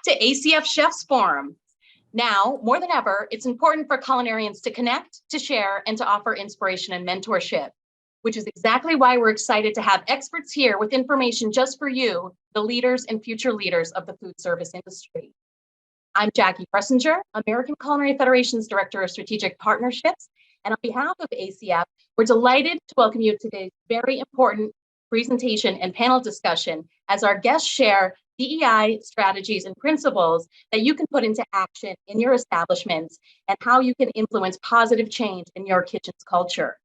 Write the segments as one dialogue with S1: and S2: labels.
S1: to ACF Chefs Forum. Now, more than ever, it's important for culinarians to connect, to share, and to offer inspiration and mentorship, which is exactly why we're excited to have experts here with information just for you, the leaders and future leaders of the food service industry. I'm Jackie Pressinger, American Culinary Federation's Director of Strategic Partnerships, and on behalf of ACF, we're delighted to welcome you to today's very important presentation and panel discussion as our guests share DEI strategies and principles that you can put into action in your establishments and how you can influence positive change in your kitchen's culture.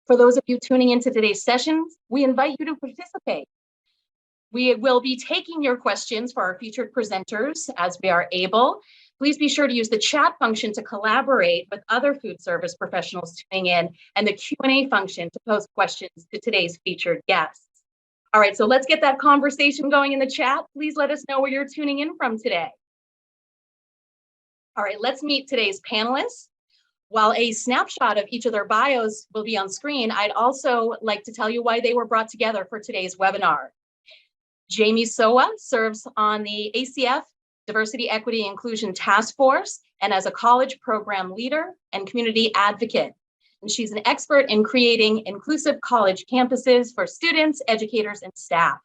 S1: For those of you tuning into today's sessions, we invite you to participate. We will be taking your questions for our featured presenters as we are able. Please be sure to use the chat function to collaborate with other food service professionals tuning in and the Q&A function to pose questions to today's featured guests. All right, so let's get that conversation going in the chat. Please let us know where you're tuning in from today. All right, let's meet today's panelists. While a snapshot of each of their bios will be on screen, I'd also like to tell you why they were brought together for today's webinar. Jamie Sowa serves on the ACF Diversity, Equity, Inclusion Task Force and as a college program leader and community advocate. And she's an expert in creating inclusive college campuses for students, educators, and staff.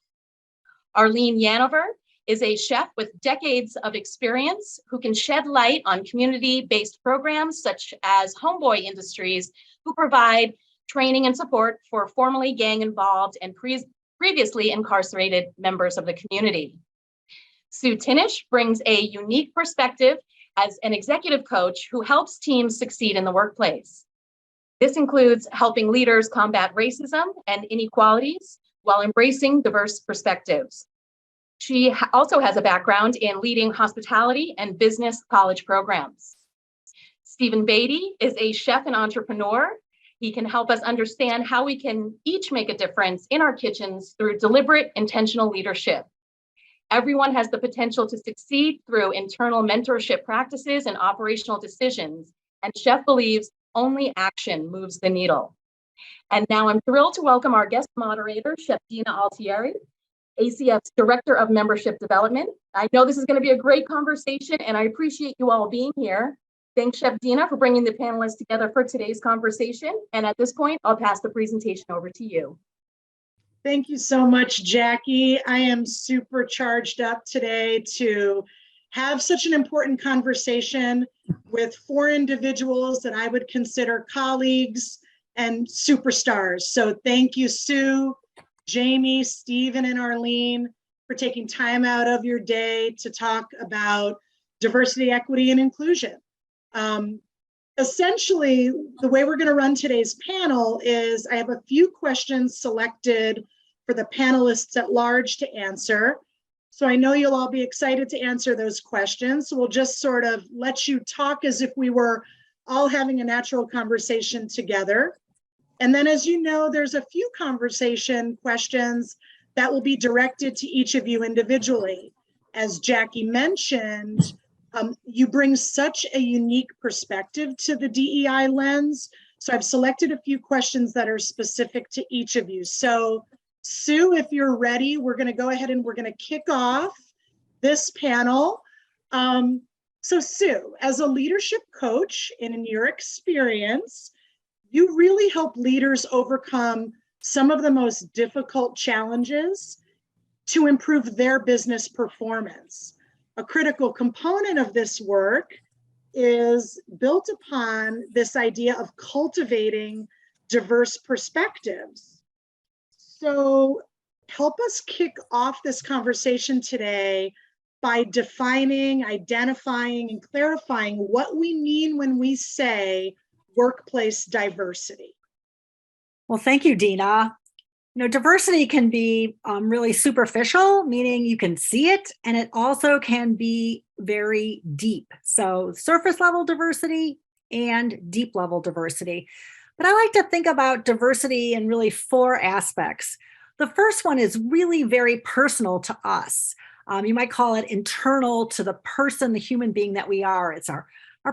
S1: Arlene Yanover is a chef with decades of experience who can shed light on community-based programs such as Homeboy Industries, who provide training and support for formerly gang-involved and previously incarcerated members of the community. Sue Tinish brings a unique perspective as an executive coach who helps teams succeed in the workplace. This includes helping leaders combat racism and inequalities while embracing diverse perspectives. She also has a background in leading hospitality and business college programs. Stephen Beatty is a chef and entrepreneur. He can help us understand how we can each make a difference in our kitchens through deliberate, intentional leadership. Everyone has the potential to succeed through internal mentorship practices and operational decisions, and Chef believes only action moves the needle. And now I'm thrilled to welcome our guest moderator, Chef Dina Altieri, ACF's Director of Membership Development. I know this is going to be a great conversation, and I appreciate you all being here. Thanks, Chef Dina, for bringing the panelists together for today's conversation. And at this point, I'll pass the presentation over to you.
S2: Thank you so much, Jackie. I am super charged up today to have such an important conversation with four individuals that I would consider colleagues and superstars. So thank you, Sue, Jamie, Stephen, and Arlene for taking time out of your day to talk about diversity, equity, and inclusion. Essentially, the way we're going to run today's panel is I have a few questions selected for the panelists at large to answer. So I know you'll all be excited to answer those questions. So we'll just sort of let you talk as if we were all having a natural conversation together. And then, as you know, there's a few conversation questions that will be directed to each of you individually. As Jackie mentioned, you bring such a unique perspective to the DEI lens. So I've selected a few questions that are specific to each of you. So Sue, if you're ready, we're going to go ahead and we're going to kick off this panel. So Sue, as a leadership coach and in your experience, you really help leaders overcome some of the most difficult challenges to improve their business performance. A critical component of this work is built upon this idea of cultivating diverse perspectives. So help us kick off this conversation today by defining, identifying, and clarifying what we mean when we say workplace diversity.
S3: Well, thank you, Dina. You know, diversity can be really superficial, meaning you can see it, and it also can be very deep. So surface level diversity and deep level diversity. But I like to think about diversity in really four aspects. The first one is really very personal to us. You might call it internal to the person, the human being that we are. It's our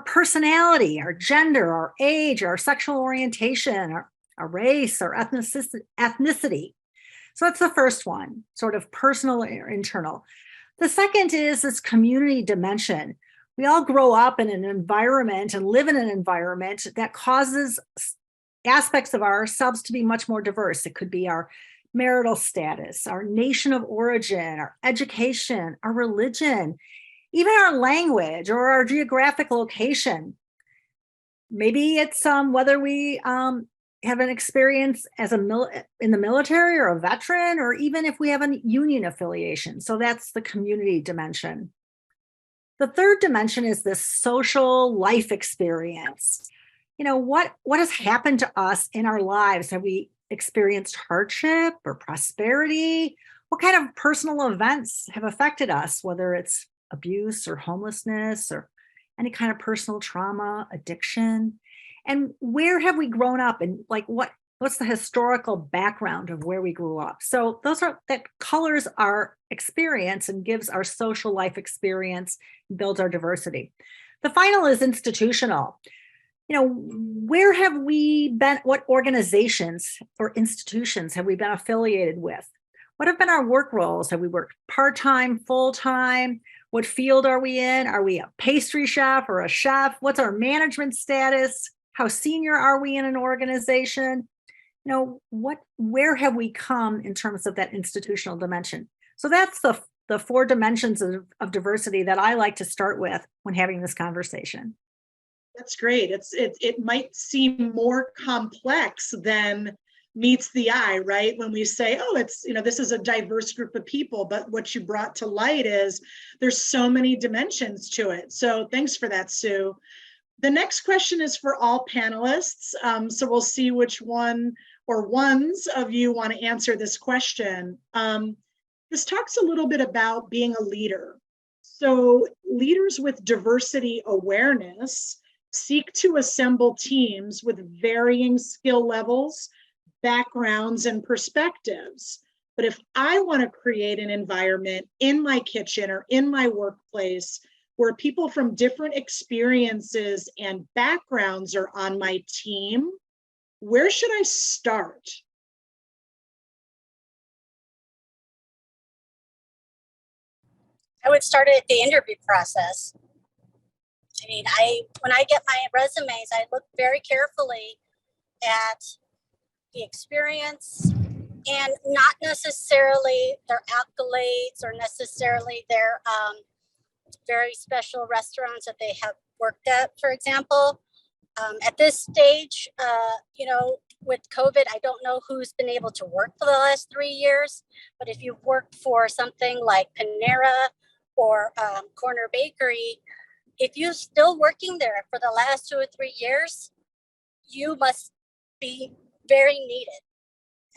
S3: personality, our gender, our age, our sexual orientation, our race, our ethnicity. So that's the first one, sort of personal or internal. The second is this community dimension. We all grow up in an environment and live in an environment that causes aspects of ourselves to be much more diverse. It could be our marital status, our nation of origin, our education, our religion, even our language or our geographic location. Maybe it's whether we have an experience as in the military or a veteran, or even if we have a union affiliation. So that's the community dimension. The third dimension is this social life experience. What has happened to us in our lives? Have we experienced hardship or prosperity? What kind of personal events have affected us, whether it's abuse or homelessness or any kind of personal trauma, addiction? And where have we grown up, and what's the historical background of where we grew up? So that colors our experience and gives our social life experience, builds our diversity. The final is institutional. Where have we been? What organizations or institutions have we been affiliated with? What have been our work roles? Have we worked part-time, full-time? What field are we in? Are we a pastry chef or a chef? What's our management status? How senior are we in an organization? Where have we come in terms of that institutional dimension? So that's the four dimensions of diversity that I like to start with when having this conversation.
S2: That's great. It might seem more complex than meets the eye, right? When we say, oh, this is a diverse group of people, but what you brought to light is there's so many dimensions to it. So thanks for that, Sue. The next question is for all panelists. So we'll see which one or ones of you want to answer this question. This talks a little bit about being a leader. So leaders with diversity awareness seek to assemble teams with varying skill levels, backgrounds, and perspectives. But if I want to create an environment in my kitchen or in my workplace where people from different experiences and backgrounds are on my team, where should I start?
S4: I would start at the interview process. When I get my resumes, I look very carefully at the experience and not necessarily their accolades or necessarily their very special restaurants that they have worked at, for example. At this stage, with COVID, I don't know who's been able to work for the last 3 years, but if you've worked for something like Panera or Corner Bakery, if you're still working there for the last 2 or 3 years, you must be very needed.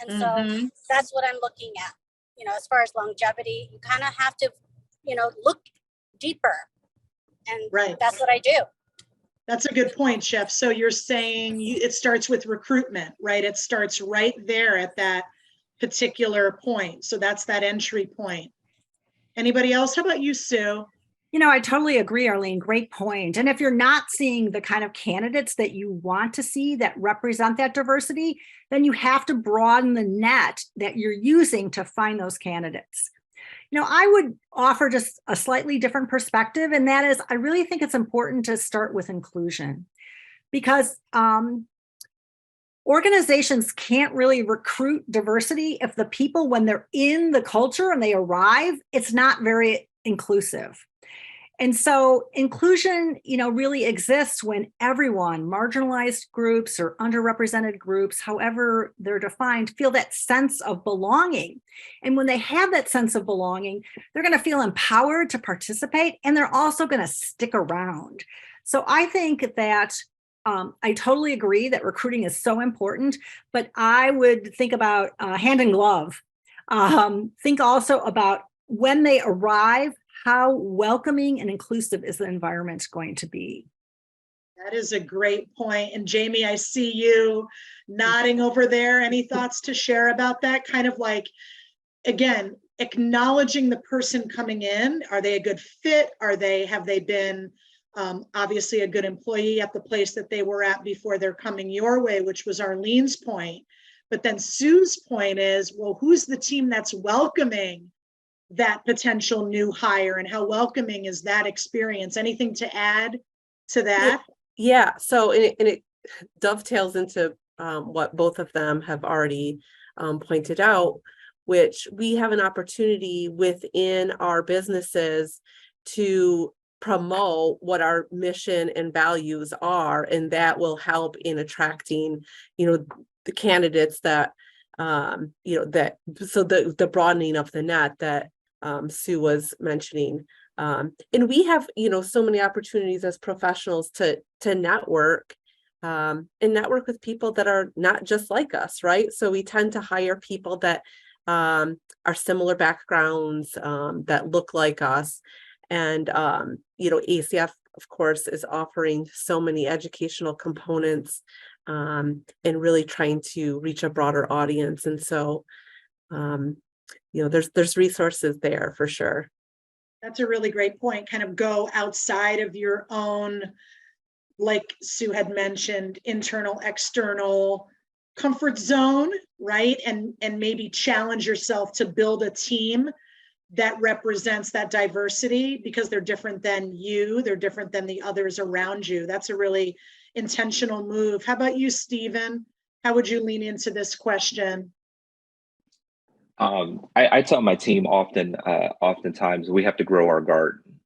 S4: And so that's what I'm looking at. As far as longevity, you kind of have to, look deeper. And that's what I do.
S2: That's a good point, Chef. So you're saying it starts with recruitment, right? It starts right there at that particular point. So that's that entry point. Anybody else? How about you, Sue?
S3: I totally agree, Arlene. Great point. And if you're not seeing the kind of candidates that you want to see that represent that diversity, then you have to broaden the net that you're using to find those candidates. I would offer just a slightly different perspective, and that is I really think it's important to start with inclusion, because organizations can't really recruit diversity if the people, when they're in the culture and they arrive, it's not very inclusive. And so inclusion, really exists when everyone, marginalized groups or underrepresented groups, however they're defined, feel that sense of belonging. And when they have that sense of belonging, they're going to feel empowered to participate, and they're also going to stick around. So I think that I totally agree that recruiting is so important, but I would think about hand in glove. Think also about when they arrive, how welcoming and inclusive is the environment going to be?
S2: That is a great point. And Jamie, I see you nodding over there. Any thoughts to share about that? Kind of like, again, acknowledging the person coming in. Are they a good fit? Have they been obviously a good employee at the place that they were at before they're coming your way, which was Arlene's point. But then Sue's point is, well, who's the team that's welcoming that potential new hire, and how welcoming is that experience? Anything to add to that?
S5: Yeah. So it dovetails into what both of them have already pointed out, which we have an opportunity within our businesses to promote what our mission and values are, and that will help in attracting, the candidates that, so the broadening of the net that Sue was mentioning. And we have, so many opportunities as professionals to network, and network with people that are not just like us, right? So we tend to hire people that are similar backgrounds, that look like us. And, ACF, of course, is offering so many educational components, and really trying to reach a broader audience. And so, there's resources there for sure.
S2: That's a really great point. Kind of go outside of your own, like Sue had mentioned, internal, external comfort zone, right? And maybe challenge yourself to build a team that represents that diversity, because they're different than you, they're different than the others around you. That's a really intentional move. How about you, Stephen? How would you lean into this question?
S6: I tell my team oftentimes we have to grow our garden.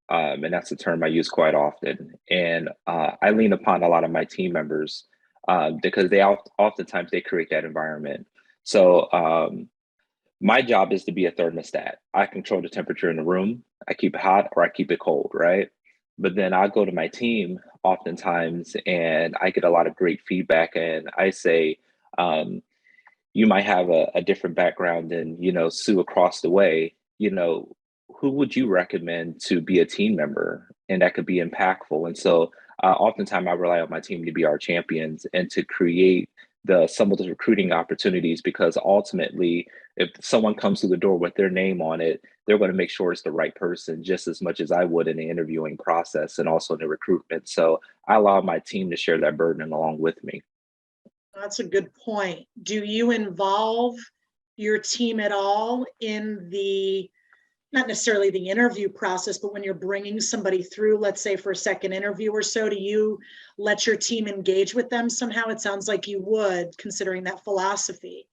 S6: And that's a term I use quite often. And I lean upon a lot of my team members because they oftentimes they create that environment. So my job is to be a thermostat. I control the temperature in the room. I keep it hot or I keep it cold, right? But then I go to my team oftentimes and I get a lot of great feedback, and I say, you might have a different background than, Sue across the way, who would you recommend to be a team member? And that could be impactful. And so oftentimes I rely on my team to be our champions and to create some of the recruiting opportunities, because ultimately, if someone comes through the door with their name on it, they're going to make sure it's the right person just as much as I would in the interviewing process and also in the recruitment. So I allow my team to share that burden along with me.
S2: That's a good point. Do you involve your team at all in not necessarily the interview process, but when you're bringing somebody through, let's say for a second interview or so, do you let your team engage with them somehow? It sounds like you would, considering that philosophy.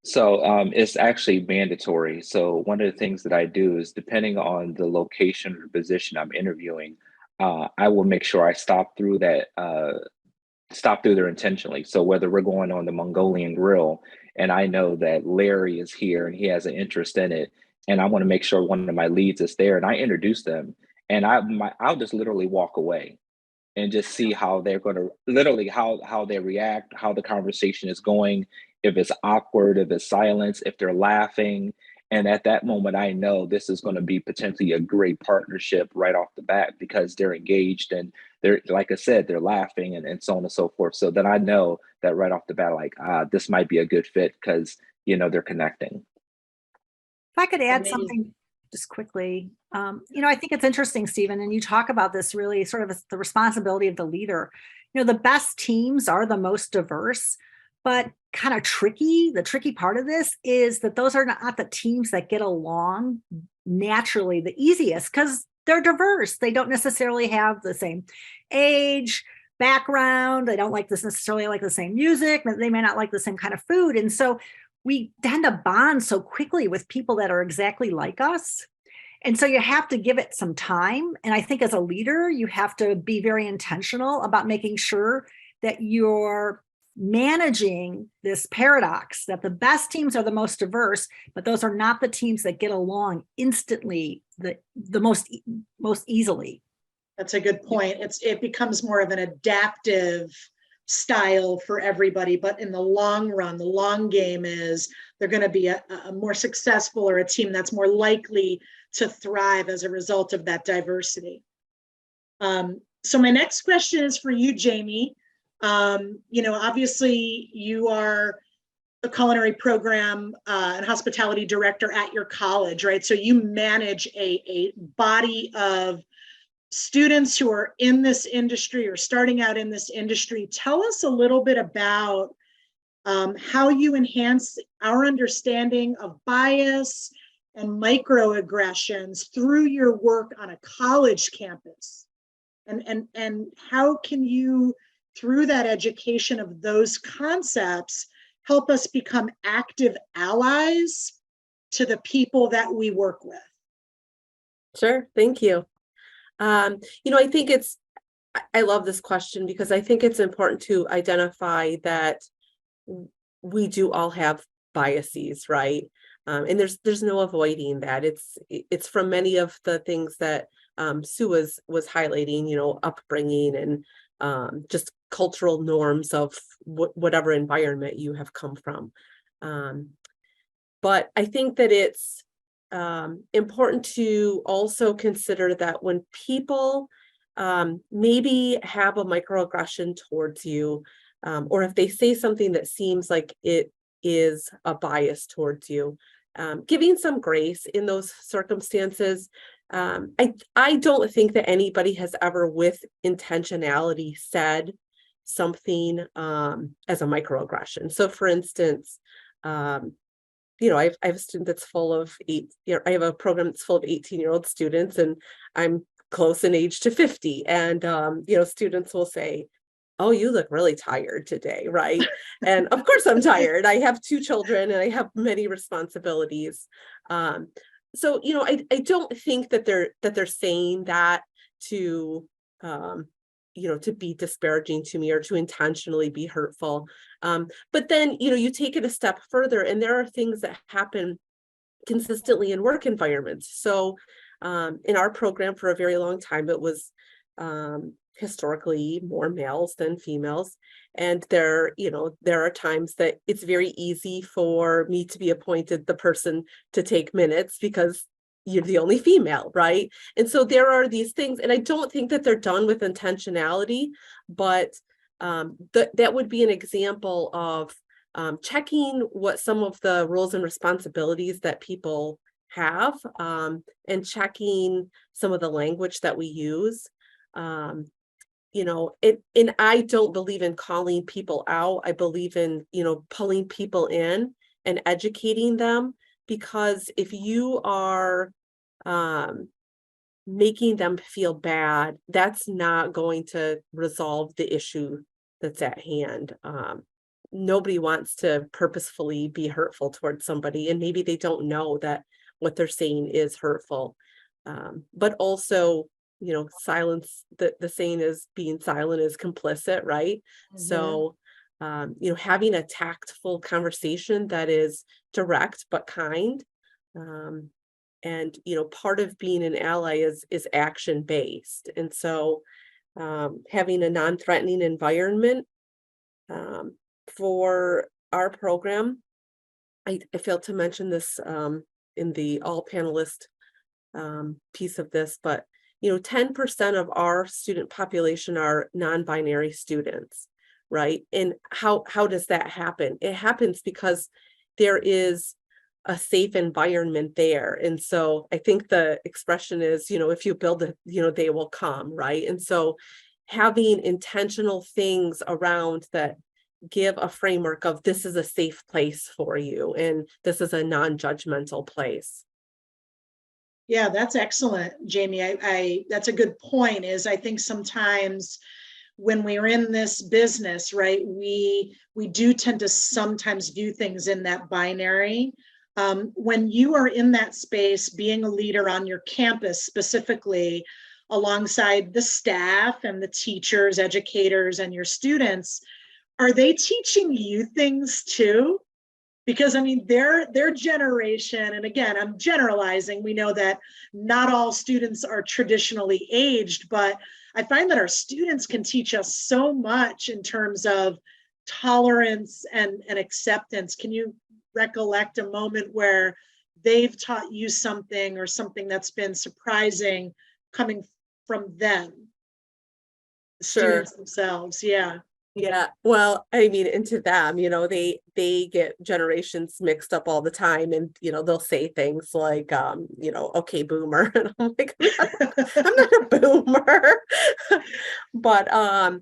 S6: So it's actually mandatory. So one of the things that I do is, depending on the location or the position I'm interviewing, I will make sure I stop through there intentionally. So whether we're going on the Mongolian grill and I know that Larry is here and he has an interest in it, and I want to make sure one of my leads is there, and I introduce them, and I'll just literally walk away and just see how they're going to how they react, how the conversation is going, if it's awkward, if it's silence, if they're laughing. And at that moment, I know this is going to be potentially a great partnership right off the bat, because they're engaged and they're, like I said, they're laughing and so on and so forth. So then I know that right off the bat, like, this might be a good fit because, they're connecting.
S3: If I could add
S2: Amazing.
S3: something just quickly, I think it's interesting, Stephen, and you talk about this really sort of as the responsibility of the leader. The best teams are the most diverse, but kind of tricky. The tricky part of this is that those are not the teams that get along naturally the easiest, because they're diverse. They don't necessarily have the same age, background. They don't necessarily like the same music. They may not like the same kind of food. And so we tend to bond so quickly with people that are exactly like us. And so you have to give it some time. And I think as a leader, you have to be very intentional about making sure that you're managing this paradox that the best teams are the most diverse, but those are not the teams that get along instantly, the most easily.
S2: That's a good point. It becomes more of an adaptive style for everybody, but in the long run, the long game is they're going to be a more successful, or a team that's more likely to thrive as a result of that diversity. So my next question is for you, Jamie. Obviously you are a culinary program and hospitality director at your college, right? So you manage a body of students who are in this industry or starting out in this industry. Tell us a little bit about how you enhance our understanding of bias and microaggressions through your work on a college campus? And how can you, through that education of those concepts, help us become active allies to the people that we work with?
S5: Sure, thank you. I think I love this question because I think it's important to identify that we do all have biases, right? And there's no avoiding that. It's from many of the things that Sue was highlighting, upbringing and just cultural norms of whatever environment you have come from. But I think that it's important to also consider that when people maybe have a microaggression towards you, or if they say something that seems like it is a bias towards you, giving some grace in those circumstances. I don't think that anybody has ever with intentionality said something as a microaggression. So for instance, I have a student that's full of I have a program that's full of 18-year-old students, and I'm close in age to 50. And, students will say, "Oh, you look really tired today," right? And of course I'm tired. I have 2 children and I have many responsibilities. So, I don't think that they're saying that to, to be disparaging to me or to intentionally be hurtful. But then, you take it a step further, and there are things that happen consistently in work environments. So in our program for a very long time, it was historically more males than females. And there are times that it's very easy for me to be appointed the person to take minutes because you're the only female, right? And so there are these things, and I don't think that they're done with intentionality, but that would be an example of checking what some of the roles and responsibilities that people have, and checking some of the language that we use. And I don't believe in calling people out. I believe in, pulling people in and educating them, because if you are making them feel bad, that's not going to resolve the issue that's at hand. Nobody wants to purposefully be hurtful towards somebody, and maybe they don't know that what they're saying is hurtful. But also, silence, the saying is being silent is complicit, right?
S2: Mhm.
S5: So, having a tactful conversation that is direct but kind. And, part of being an ally is action based. And so having a non-threatening environment for our program, I failed to mention this in the all panelist piece of this, but 10% of our student population are non-binary students, right? And how does that happen? It happens because there is a safe environment there. And so I think the expression is, if you build it, they will come, right? And so having intentional things around that give a framework of this is a safe place for you, and this is a non-judgmental place.
S2: Yeah, that's excellent, Jamie. I that's a good point. Is I think sometimes when we're in this business, right, we do tend to sometimes view things in that binary. When you are in that space, being a leader on your campus specifically, alongside the staff and the teachers, educators, and your students, are they teaching you things too? Because I mean, their generation, and again, I'm generalizing, we know that not all students are traditionally aged, but I find that our students can teach us so much in terms of tolerance and acceptance. Can you recollect a moment where they've taught you something, or something that's been surprising coming from them?
S5: Sure.
S2: Students themselves, yeah.
S5: Yeah, well, I mean, into them, they get generations mixed up all the time, and they'll say things like, okay, boomer, and I'm like, I'm not a boomer. But I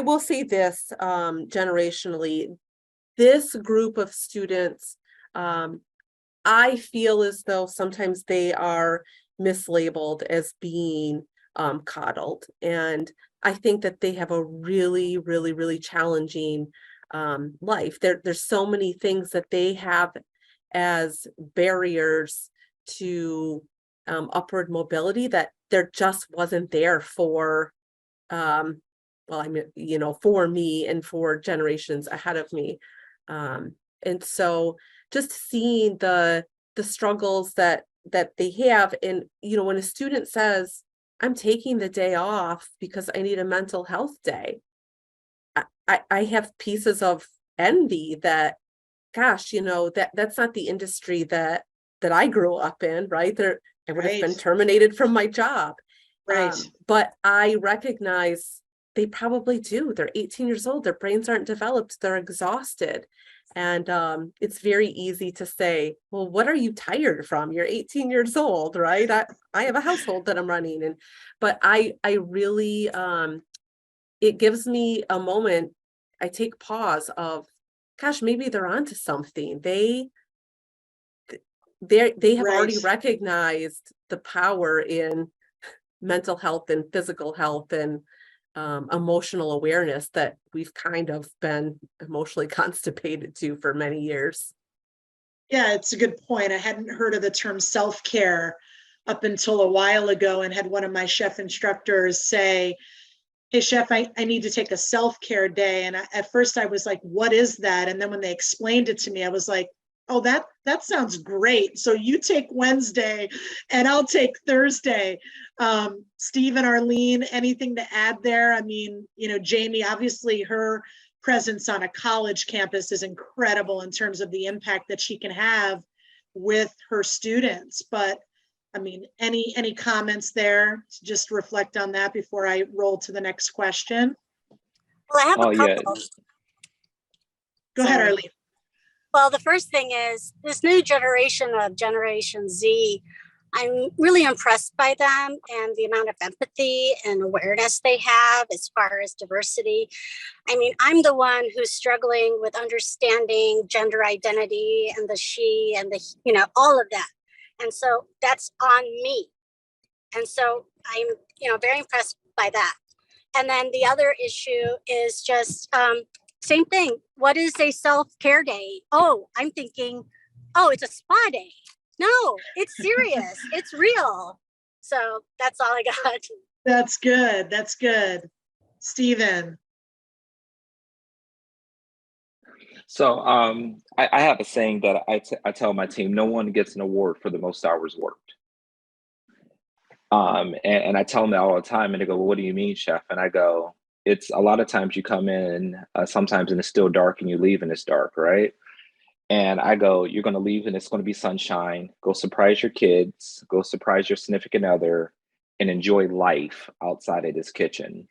S5: will say this, generationally, this group of students I feel as though sometimes they are mislabeled as being coddled. And I think that they have a really, really, really challenging life. There's so many things that they have as barriers to upward mobility that there just wasn't there for, well, I mean, you know, for me and for generations ahead of me. And so just seeing the struggles that they have, and you know, when a student says, I'm taking the day off because I need a mental health day, I have pieces of envy that, gosh, you know, that's not the industry that I grew up in, right? There, I would have been
S2: Right.
S5: terminated from my job.
S2: Right.
S5: But I recognize they probably do. They're 18 years old. Their brains aren't developed. They're exhausted. And it's very easy to say, well, what are you tired from? You're 18 years old, right? I have a household that I'm running. But I really, it gives me a moment. I take pause of, gosh, maybe they're onto something. They have already
S2: Right.
S5: recognized the power in mental health and physical health and emotional awareness that we've kind of been emotionally constipated to for many years.
S2: Yeah, it's a good point. I hadn't heard of the term self-care up until a while ago, and had one of my chef instructors say, hey, chef, I need to take a self-care day. And at first I was like, what is that? And then when they explained it to me, I was like, oh, that sounds great. So you take Wednesday and I'll take Thursday. Steve and Arlene, anything to add there? I mean, you know, Jamie, obviously her presence on a college campus is incredible in terms of the impact that she can have with her students. But I mean, any comments there to just reflect on that before I roll to the next question?
S4: Well, I have
S6: Oh
S4: a
S6: yeah.
S4: couple.
S2: Go ahead,
S4: Sorry.
S2: Arlene.
S4: Well, the first thing is this new generation of Generation Z. I'm really impressed by them and the amount of empathy and awareness they have as far as diversity. I mean, I'm the one who's struggling with understanding gender identity and the she and the, you know, all of that. And so that's on me. And so I'm, you know, very impressed by that. And then the other issue is just same thing. What is a self-care day? Oh, I'm thinking, oh, it's a spa day. No, it's serious. It's real. So that's all I got.
S2: That's good. That's good. Stephen.
S6: So I have a saying that I tell my team, no one gets an award for the most hours worked. And I tell them that all the time, and they go, well, what do you mean, chef? And I go, it's a lot of times you come in, sometimes and it's still dark, and you leave and it's dark, right? And I go, you're going to leave and it's going to be sunshine. Go surprise your kids, go surprise your significant other, and enjoy life outside of this kitchen.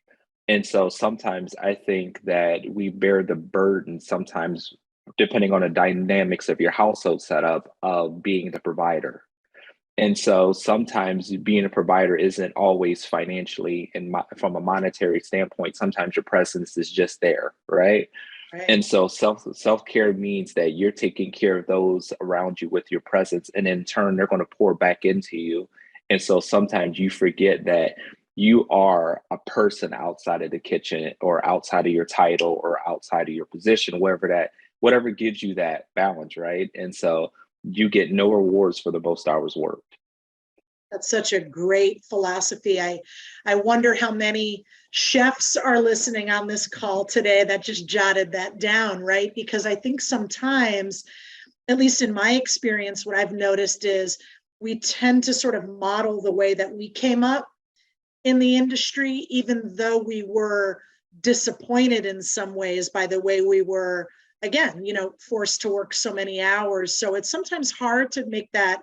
S6: And so sometimes I think that we bear the burden, sometimes depending on the dynamics of your household setup, of being the provider. And so sometimes being a provider isn't always financially and from a monetary standpoint. Sometimes your presence is just there, right?
S2: Right.
S6: And so self-care means that you're taking care of those around you with your presence, and in turn, they're going to pour back into you. And so sometimes you forget that you are a person outside of the kitchen, or outside of your title, or outside of your position, whatever gives you that balance, right? And so you get no rewards for the most hours worked.
S2: That's such a great philosophy. I wonder how many chefs are listening on this call today that just jotted that down, right? Because I think sometimes, at least in my experience, what I've noticed is we tend to sort of model the way that we came up in the industry, even though we were disappointed in some ways by the way we were, again, you know, forced to work so many hours. So it's sometimes hard to make that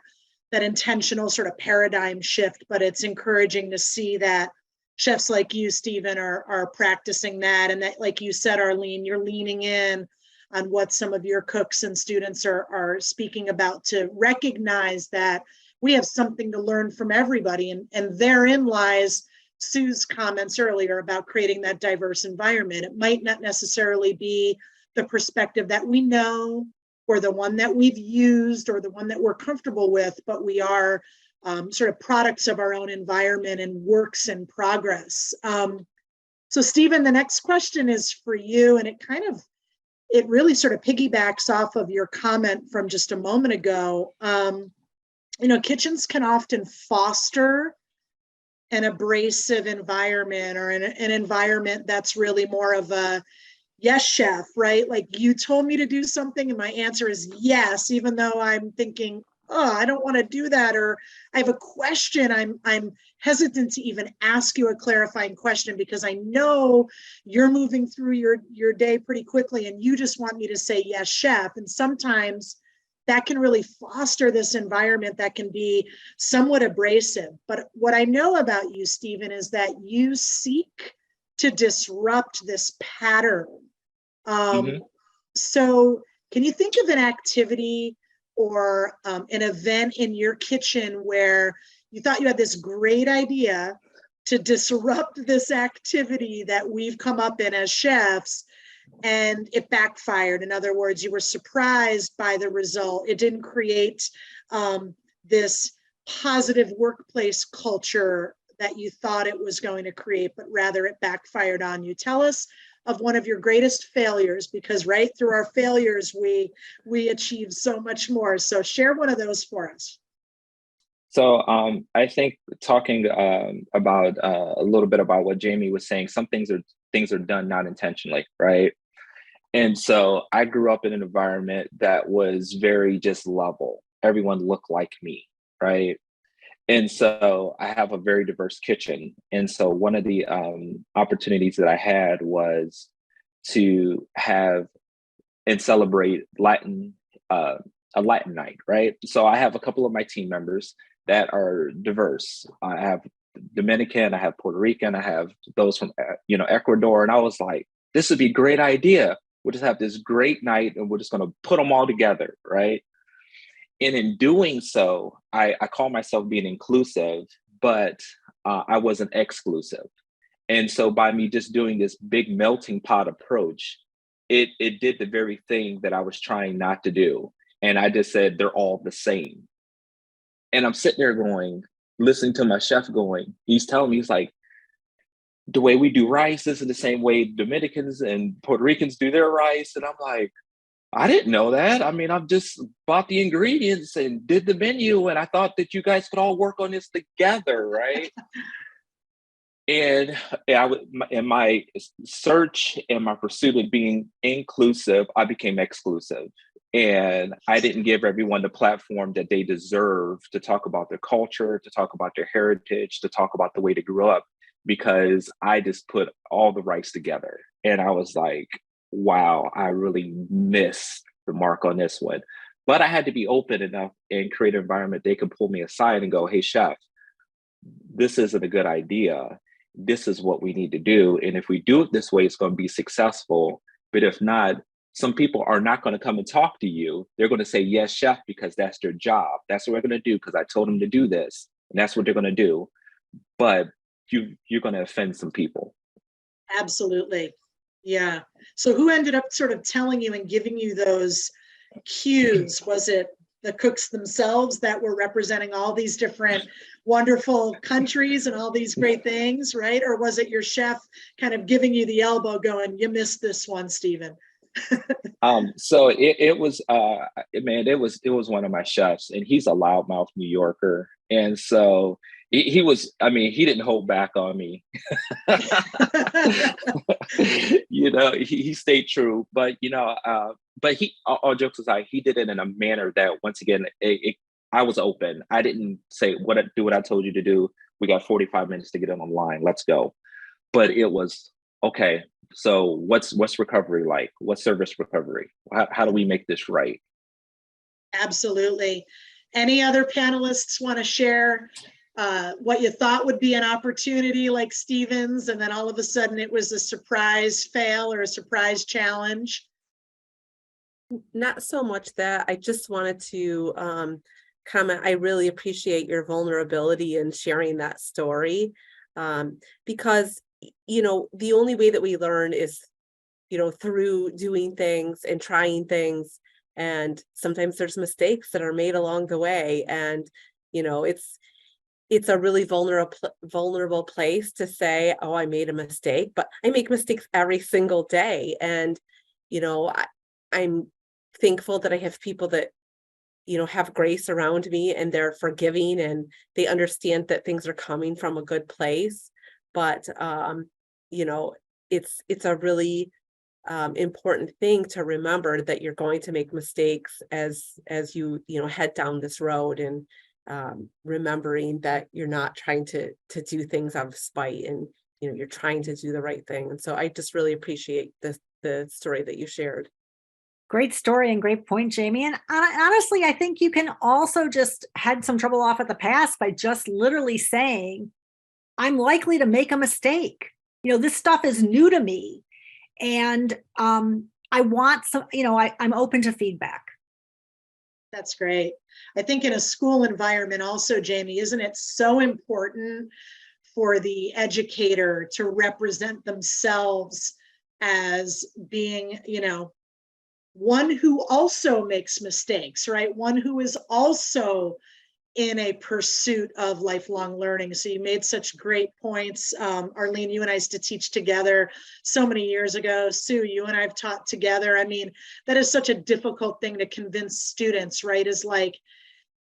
S2: intentional sort of paradigm shift, but it's encouraging to see that chefs like you, Stephen, are practicing that. And that, like you said, Arlene, you're leaning in on what some of your cooks and students are speaking about, to recognize that we have something to learn from everybody. And therein lies Sue's comments earlier about creating that diverse environment. It might not necessarily be the perspective that we know or the one that we've used or the one that we're comfortable with, but we are sort of products of our own environment and works in progress. So Stephen, the next question is for you, and it really sort of piggybacks off of your comment from just a moment ago. Kitchens can often foster an abrasive environment, or an environment that's really more of a yes, chef, right? Like, you told me to do something and my answer is yes, even though I'm thinking, oh, I don't want to do that, or I have a question. I'm hesitant to even ask you a clarifying question because I know you're moving through your day pretty quickly and you just want me to say yes, chef. And sometimes that can really foster this environment that can be somewhat abrasive. But what I know about you, Stephen, is that you seek to disrupt this pattern. So can you think of an activity or an event in your kitchen where you thought you had this great idea to disrupt this activity that we've come up in as chefs, and it backfired? In other words, you were surprised by the result. It didn't create this positive workplace culture that you thought it was going to create, but rather it backfired on you. Tell us of one of your greatest failures, because right through our failures, we achieve so much more. So share one of those for us.
S6: So I think talking about a little bit about what Jamie was saying, some things are done not intentionally, right? And so I grew up in an environment that was very just level. Everyone looked like me, right? And so I have a very diverse kitchen. And so one of the opportunities that I had was to have and celebrate a Latin night, right? So I have a couple of my team members that are diverse. I have Dominican, I have Puerto Rican, I have those from Ecuador. And I was like, this would be a great idea. We'll just have this great night and we're just going to put them all together, right? And in doing so, I call myself being inclusive, but I wasn't exclusive. And so by me just doing this big melting pot approach, it did the very thing that I was trying not to do. And I just said, they're all the same. And I'm sitting there going, listening to my chef going, he's telling me, he's like, the way we do rice isn't the same way Dominicans and Puerto Ricans do their rice. And I'm like, I didn't know that. I mean, I've just bought the ingredients and did the menu, and I thought that you guys could all work on this together, right? And in my search and my pursuit of being inclusive, I became exclusive. And I didn't give everyone the platform that they deserve to talk about their culture, to talk about their heritage, to talk about the way they grew up, because I just put all the rights together. And I was like, wow, I really missed the mark on this one. But I had to be open enough and create an environment they could pull me aside and go, hey, chef, this isn't a good idea. This is what we need to do. And if we do it this way, it's going to be successful. But if not, some people are not going to come and talk to you. They're going to say, yes, chef, because that's their job. That's what we're going to do because I told them to do this. And that's what they're going to do. But you're going to offend some people.
S2: Absolutely. Yeah. So who ended up sort of telling you and giving you those cues? Was it the cooks themselves that were representing all these different wonderful countries and all these great things, right? Or was it your chef kind of giving you the elbow going, you missed this one, Stephen?
S6: So it was one of my chefs, and he's a loudmouth New Yorker. And so he didn't hold back on me. He stayed true, but he, all jokes aside, he did it in a manner that, once again, I was open. I didn't say do what I told you to do. We got 45 minutes to get it online. Let's go. But it was, okay, so what's recovery like? What's service recovery? How do we make this right?
S2: Absolutely. Any other panelists want to share what you thought would be an opportunity like Stephen's, and then all of a sudden it was a surprise fail or a surprise challenge?
S5: Not so much that. I just wanted to comment. I really appreciate your vulnerability in sharing that story, because the only way that we learn is through doing things and trying things And sometimes there's mistakes that are made along the way. And, it's a really vulnerable place to say, oh, I made a mistake, but I make mistakes every single day. And, I'm thankful that I have people that, have grace around me, and they're forgiving, and they understand that things are coming from a good place. But, it's a really important thing to remember, that you're going to make mistakes as you head down this road, and remembering that you're not trying to do things out of spite, and you're trying to do the right thing. And so I just really appreciate the story that you shared.
S3: Great story and great point, Jamie. And honestly, I think you can also just head some trouble off at the past by just literally saying, I'm likely to make a mistake. This stuff is new to me. And I want some, I'm open to feedback.
S2: That's great. I think in a school environment also, Jamie, isn't it so important for the educator to represent themselves as being, one who also makes mistakes, right? One who is also in a pursuit of lifelong learning. So you made such great points. Arlene, you and I used to teach together so many years ago. Sue, you and I have taught together. I mean, that is such a difficult thing to convince students, right? Is like,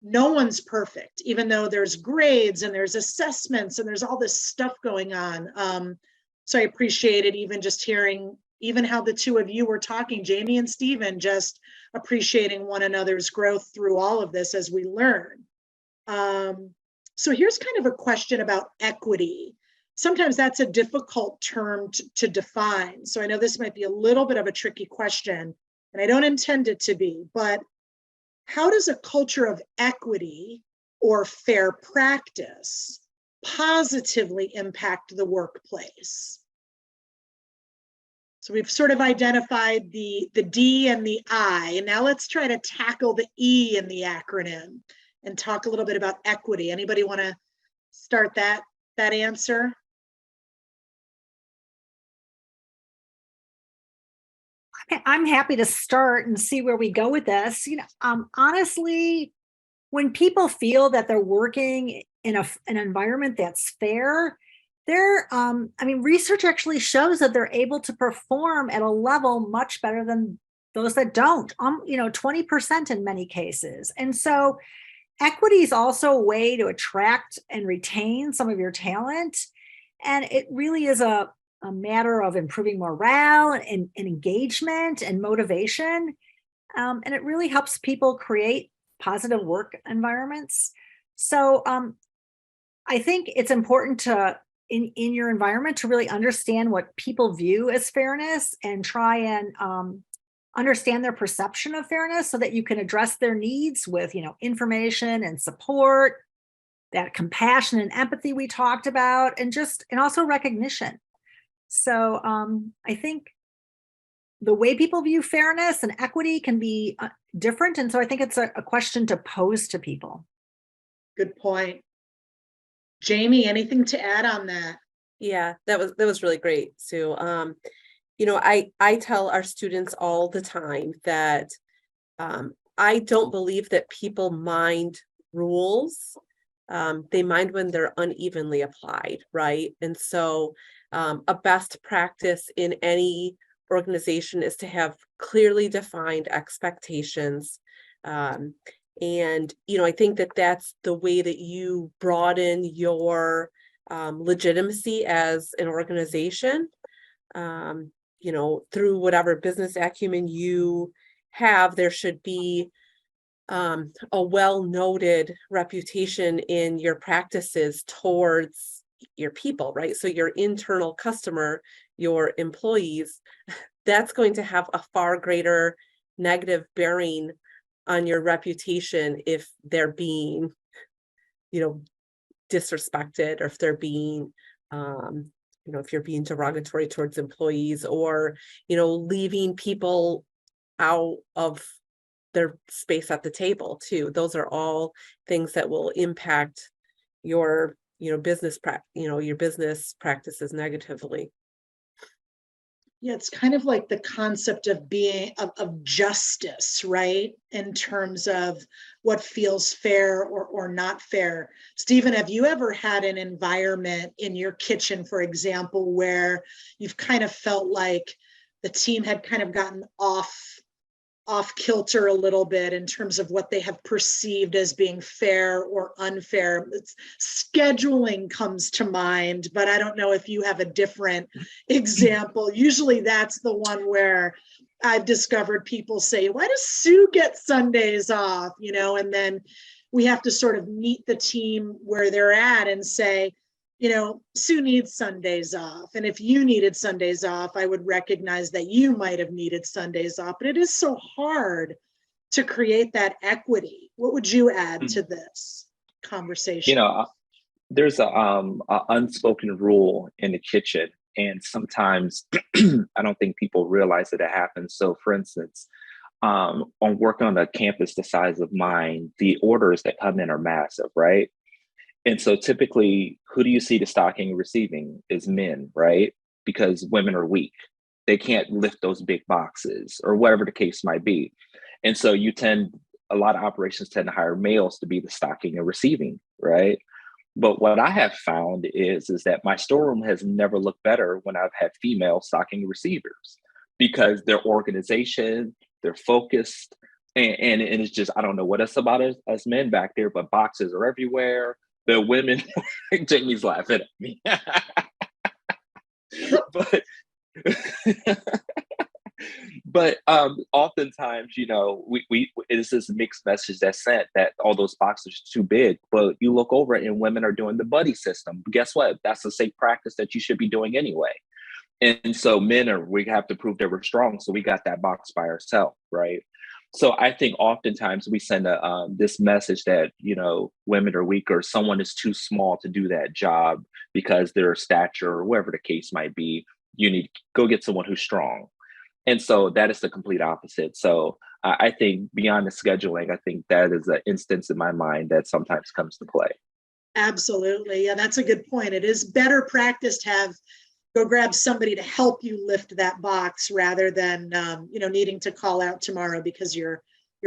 S2: no one's perfect, even though there's grades and there's assessments and there's all this stuff going on. So I appreciated even just hearing even how the two of you were talking, Jamie and Stephen, just appreciating one another's growth through all of this as we learn. So here's kind of a question about equity. Sometimes that's a difficult term to define. So I know this might be a little bit of a tricky question, and I don't intend it to be, but how does a culture of equity or fair practice positively impact the workplace? So we've sort of identified the D and the I, and now let's try to tackle the E in the acronym and talk a little bit about equity. Anybody want to start that answer?
S3: I'm happy to start and see where we go with this. Honestly, when people feel that they're working in an environment that's fair, research actually shows that they're able to perform at a level much better than those that don't, 20% in many cases. And so equity is also a way to attract and retain some of your talent. And it really is a matter of improving morale and engagement and motivation. And it really helps people create positive work environments. So I think it's important to, in your environment, to really understand what people view as fairness and try and understand their perception of fairness so that you can address their needs with, information and support, that compassion and empathy we talked about, and also recognition. So I think the way people view fairness and equity can be different. And so I think it's a question to pose to people.
S2: Good point. Jamie, anything to add on that?
S5: Yeah, that was really great, Sue. I tell our students all the time that I don't believe that people mind rules. They mind when they're unevenly applied, right? And so a best practice in any organization is to have clearly defined expectations. And, I think that that's the way that you broaden your legitimacy as an organization, through whatever business acumen you have. There should be a well-noted reputation in your practices towards your people, right? So your internal customer, your employees, that's going to have a far greater negative bearing on your reputation if they're being, disrespected, or if they're being, if you're being derogatory towards employees, or, leaving people out of their space at the table too. Those are all things that will impact your, business practices negatively.
S2: Yeah, it's kind of like the concept of being of justice, right? In terms of what feels fair or not fair. Stephen, have you ever had an environment in your kitchen, for example, where you've kind of felt like the team had kind of gotten off kilter a little bit in terms of what they have perceived as being fair or unfair? Scheduling comes to mind, but I don't know if you have a different example. Usually that's the one where I've discovered people say, why does Sue get Sundays off? And then we have to sort of meet the team where they're at and say, Sue needs Sundays off. And if you needed Sundays off, I would recognize that you might have needed Sundays off. But it is so hard to create that equity. What would you add to this conversation?
S6: There's a unspoken rule in the kitchen, and sometimes I don't think people realize that it happens. So, for instance, on working on a campus the size of mine, the orders that come in are massive, right? And so typically, who do you see the stocking and receiving is men, right? Because women are weak. They can't lift those big boxes or whatever the case might be. And so a lot of operations tend to hire males to be the stocking and receiving, right? But what I have found is that my storeroom has never looked better when I've had female stocking and receivers, because their organization, they're focused, and it's just, I don't know what it's about us men back there, but boxes are everywhere. The women, Jamie's laughing at me. but oftentimes, it's this mixed message that's sent that all those boxes are too big. But you look over it and women are doing the buddy system. But guess what? That's a safe practice that you should be doing anyway. And so we have to prove that we're strong. So we got that box by ourselves, right? So I think oftentimes we send this message that, women are weak, or someone is too small to do that job because their stature or whatever the case might be. You need to go get someone who's strong. And so that is the complete opposite. So I think beyond the scheduling, I think that is an instance in my mind that sometimes comes to play.
S2: Absolutely. Yeah, that's a good point. It is better practice to go grab somebody to help you lift that box rather than needing to call out tomorrow because your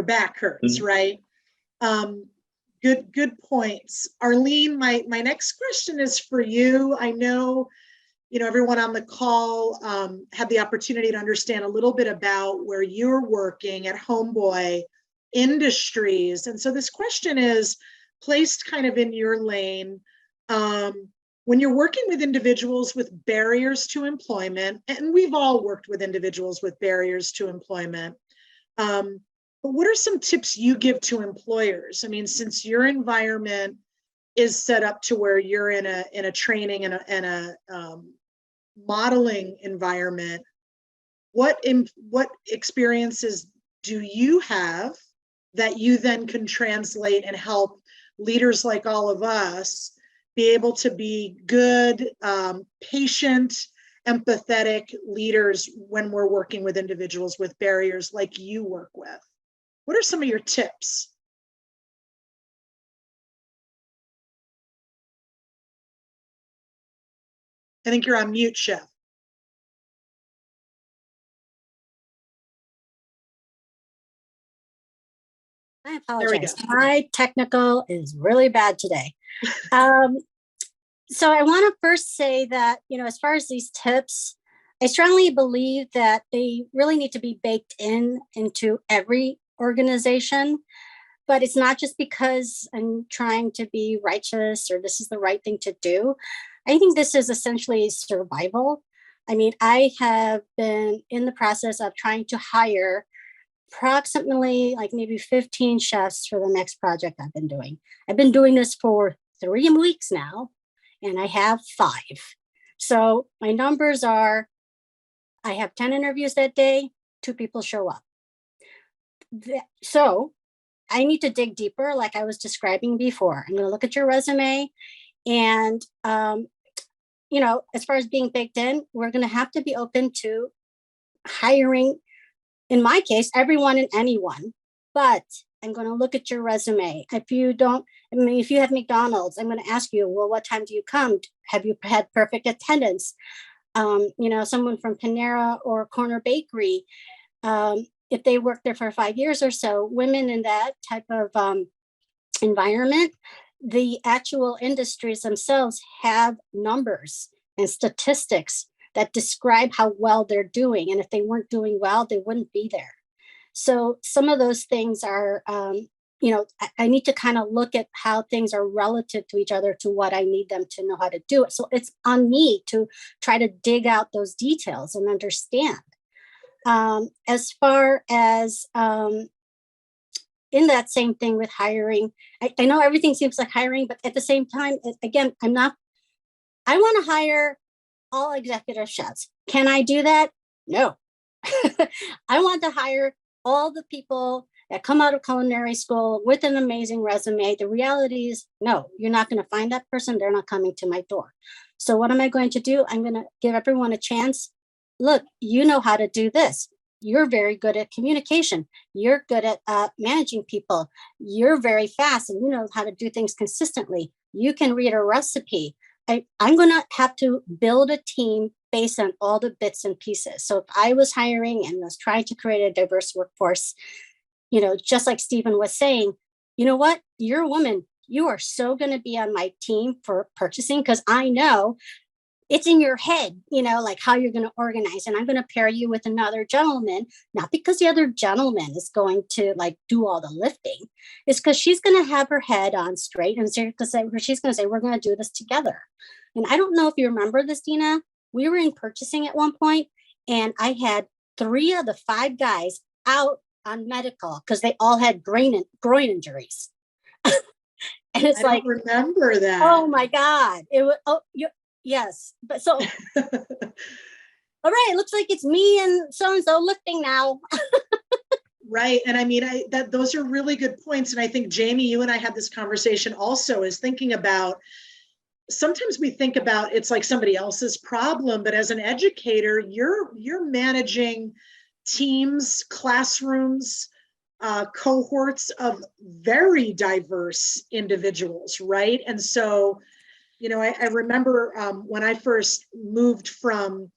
S2: back hurts, mm-hmm. Right? Good points. Arlene, my next question is for you. I know everyone on the call had the opportunity to understand a little bit about where you're working at Homeboy Industries, and so this question is placed kind of in your lane. When you're working with individuals with barriers to employment, and we've all worked with individuals with barriers to employment, but what are some tips you give to employers? I mean, since your environment is set up to where you're in a training and a modeling environment, what experiences do you have that you then can translate and help leaders like all of us be able to be good, patient, empathetic leaders when we're working with individuals with barriers like you work with? What are some of your tips? I think you're on mute, Chef.
S4: I apologize. My technical is really bad today. So I want to first say that, as far as these tips, I strongly believe that they really need to be baked into every organization. But it's not just because I'm trying to be righteous or this is the right thing to do. I think this is essentially survival. I mean, I have been in the process of trying to hire approximately like maybe 15 chefs for the next project I've been doing. I've been doing this for 3 weeks now, and I have 5. So my numbers are, I have 10 interviews that day, 2 people show up. So I need to dig deeper, like I was describing before. I'm going to look at your resume, and, as far as being baked in, we're going to have to be open to hiring, in my case, everyone and anyone. But I'm going to look at your resume. If you have McDonald's, I'm going to ask you, well, what time do you come? Have you had perfect attendance? someone from Panera or Corner Bakery, if they work there for 5 years or so, women in that type of environment, the actual industries themselves have numbers and statistics that describe how well they're doing. And if they weren't doing well, they wouldn't be there. So some of those things are, I need to kind of look at how things are relative to each other to what I need them to know how to do it. So it's on me to try to dig out those details and understand. As far as in that same thing with hiring, I know everything seems like hiring, but at the same time, again, I want to hire all executive chefs. Can I do that? No. I want to hire all the people that come out of culinary school with an amazing resume. The reality is, no, you're not going to find that person. They're not coming to my door. So what am I going to do? I'm going to give everyone a chance. Look, you know how to do this. You're very good at communication. You're good at managing people. You're very fast and you know how to do things consistently. You can read a recipe. I'm going to have to build a team based on all the bits and pieces. So if I was hiring and was trying to create a diverse workforce, just like Stephen was saying, you know what? You're a woman. You are so going to be on my team for purchasing because I know it's in your head, like how you're going to organize. And I'm going to pair you with another gentleman, not because the other gentleman is going to do all the lifting. It's because she's going to have her head on straight and she's going to say, we're going to do this together. And I don't know if you remember this, Dina. We were in purchasing at one point, and I had 3 of the 5 guys out on medical because they all had groin injuries. And it's
S2: I don't remember that.
S4: Oh my God. It was, yes. But so, all right, it looks like it's me and so-and-so lifting now.
S2: Right. And I mean, those are really good points. And I think, Jamie, you and I had this conversation also, is thinking about, sometimes we think about it's like somebody else's problem, but as an educator, you're managing teams, classrooms, cohorts of very diverse individuals, right? And so, I remember when I first moved from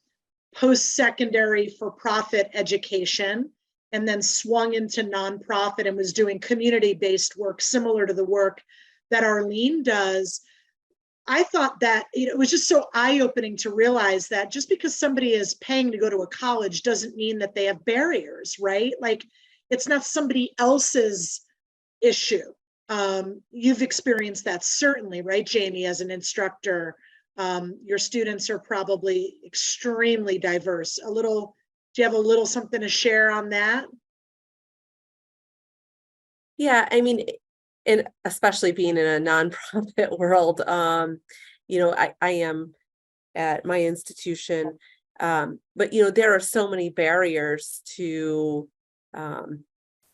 S2: post-secondary for-profit education and then swung into nonprofit and was doing community-based work similar to the work that Arlene does, I thought that it was just so eye-opening to realize that just because somebody is paying to go to a college doesn't mean that they have barriers, right? Like, it's not somebody else's issue. You've experienced that certainly, right, Jamie, as an instructor. Your students are probably extremely diverse. Do you have a little something to share on that?
S5: Yeah, I mean, and especially being in a nonprofit world, I am at my institution, but there are so many barriers to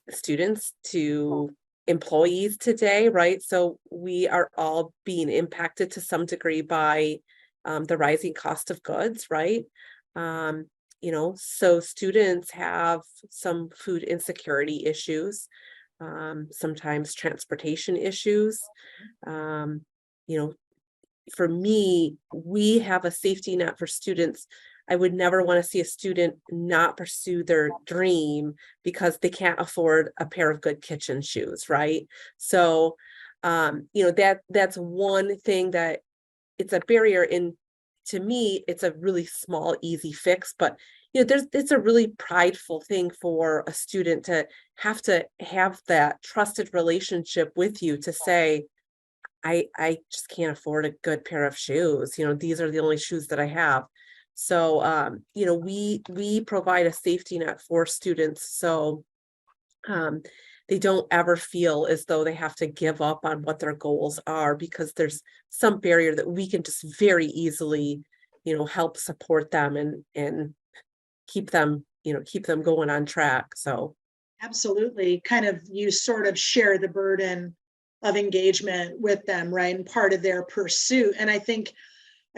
S5: students, to employees today, right? So we are all being impacted to some degree by the rising cost of goods, right? So students have some food insecurity issues, sometimes transportation issues. For me, we have a safety net for students. I would never want to see a student not pursue their dream because they can't afford a pair of good kitchen shoes, right? So, that's one thing that it's a barrier. And to me, it's a really small, easy fix, but it's a really prideful thing for a student to have that trusted relationship with you to say, I just can't afford a good pair of shoes. These are the only shoes that I have. So, we provide a safety net for students. So, they don't ever feel as though they have to give up on what their goals are, because there's some barrier that we can just very easily, help support them and keep them going on track. So.
S2: Absolutely. Kind of, you sort of share the burden of engagement with them, right? And part of their pursuit. And I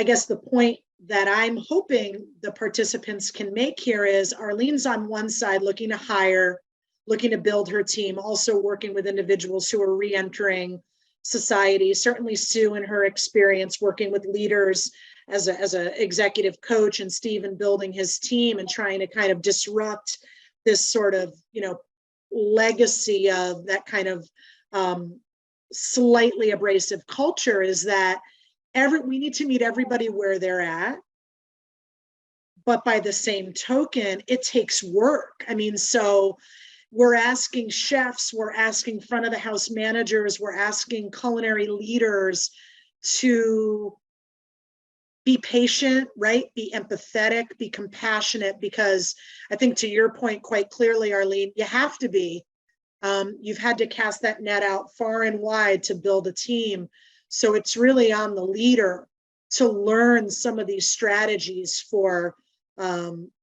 S2: guess the point that I'm hoping the participants can make here is Arlene's on one side looking to hire, looking to build her team, also working with individuals who are re-entering society. Certainly Sue, in her experience working with leaders as a executive coach, and Steven building his team and trying to kind of disrupt this sort of, legacy of that kind of slightly abrasive culture, is that we need to meet everybody where they're at. But by the same token, it takes work. I mean, so we're asking chefs, we're asking front of the house managers, we're asking culinary leaders to be patient, right? Be empathetic, be compassionate, because I think, to your point quite clearly, Arlene, you have to be. You've had to cast that net out far and wide to build a team. So it's really on the leader to learn some of these strategies for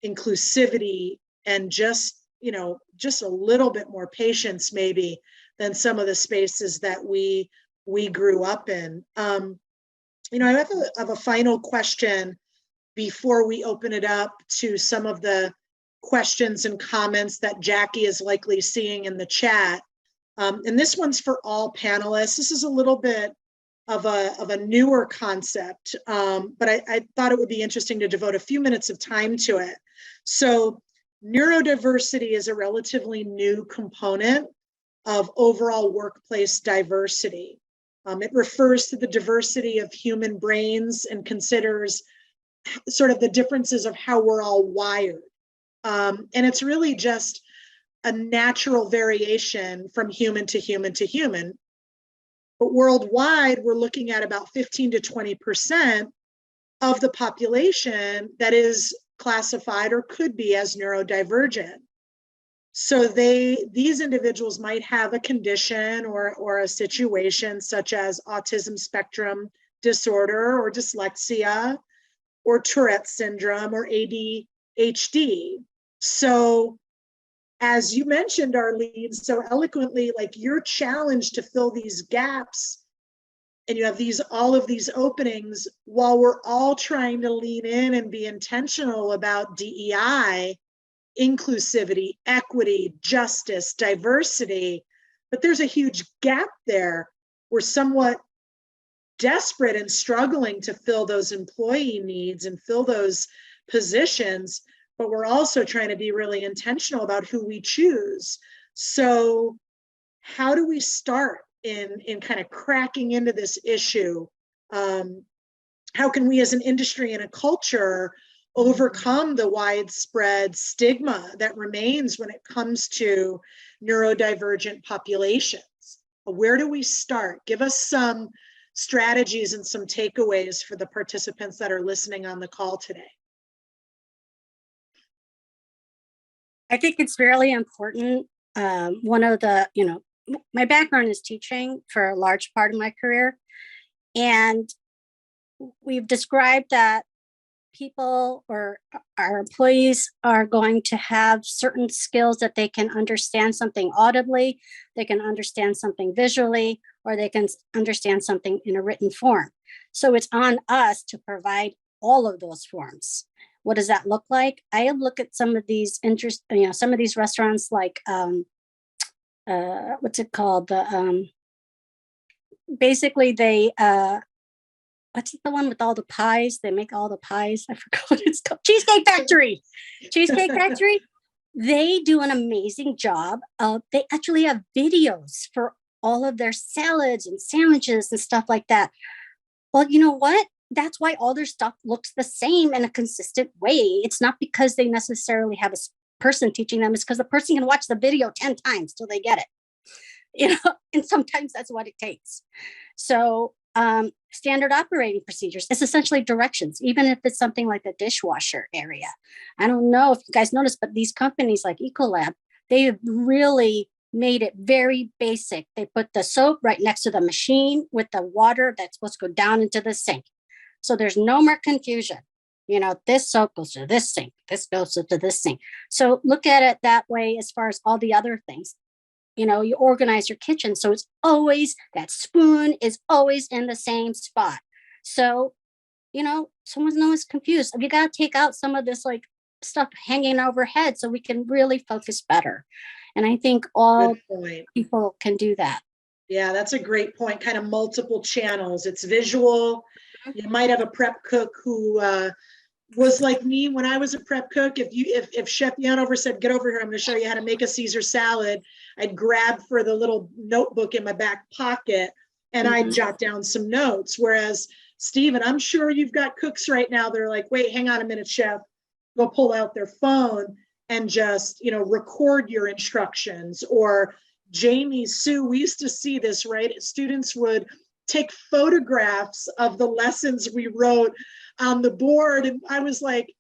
S2: inclusivity, and just a little bit more patience maybe than some of the spaces that we grew up in. I have a final question before we open it up to some of the questions and comments that Jackie is likely seeing in the chat. And this one's for all panelists. This is a little bit of a newer concept, but I thought it would be interesting to devote a few minutes of time to it. So neurodiversity is a relatively new component of overall workplace diversity. It refers to the diversity of human brains and considers sort of the differences of how we're all wired. And it's really just a natural variation from human to human to human. But worldwide, we're looking at about 15 to 20% of the population that is classified or could be as neurodivergent. So these individuals might have a condition or a situation such as autism spectrum disorder or dyslexia or Tourette syndrome or ADHD. So as you mentioned, Arlene, so eloquently, like, you're challenged to fill these gaps, and you have all of these openings while we're all trying to lean in and be intentional about DEI, inclusivity, equity, justice, diversity. But there's a huge gap there. We're somewhat desperate and struggling to fill those employee needs and fill those positions, but we're also trying to be really intentional about who we choose. So how do we start in kind of cracking into this issue? How can we as an industry and a culture overcome the widespread stigma that remains when it comes to neurodivergent populations? Where do we start? Give us some strategies and some takeaways for the participants that are listening on the call today.
S4: I think it's really important. One of the, my background is teaching for a large part of my career. And we've described that people or our employees are going to have certain skills that they can understand something audibly, they can understand something visually, or they can understand something in a written form. So it's on us to provide all of those forms. What does that look like? I look at some of these some of these restaurants like what's it called? Basically they what's the one with all the pies? They make all the pies. I forgot what it's called. Cheesecake Factory. Cheesecake Factory. They do an amazing job. They actually have videos for all of their salads and sandwiches and stuff like that. Well, you know what? That's why all their stuff looks the same in a consistent way. It's not because they necessarily have a person teaching them. It's because the person can watch the video 10 times till they get it. And sometimes that's what it takes. So standard operating procedures, it's essentially directions, even if it's something like the dishwasher area. I don't know if you guys noticed, but these companies like Ecolab, they have really made it very basic. They put the soap right next to the machine with the water that's supposed to go down into the sink. So there's no more confusion. This soap goes to this sink, this goes to this sink. So look at it that way as far as all the other things. You organize your kitchen. So it's always, that spoon is always in the same spot. So, someone's always confused. You got to take out some of this like stuff hanging overhead so we can really focus better. And I think all people can do that.
S2: Yeah, that's a great point. Kind of multiple channels. It's visual, You might have a prep cook who was like me when I was a prep cook. If Chef Yanover said, get over here, I'm going to show you how to make a Caesar salad, I'd grab for the little notebook in my back pocket and I'd jot down some notes. Whereas Stephen, I'm sure you've got cooks right now. They're like, wait, hang on a minute, chef. Go pull out their phone and just, record your instructions. Or Jamie, Sue, we used to see this, right? Students would take photographs of the lessons we wrote on the board. And I was like,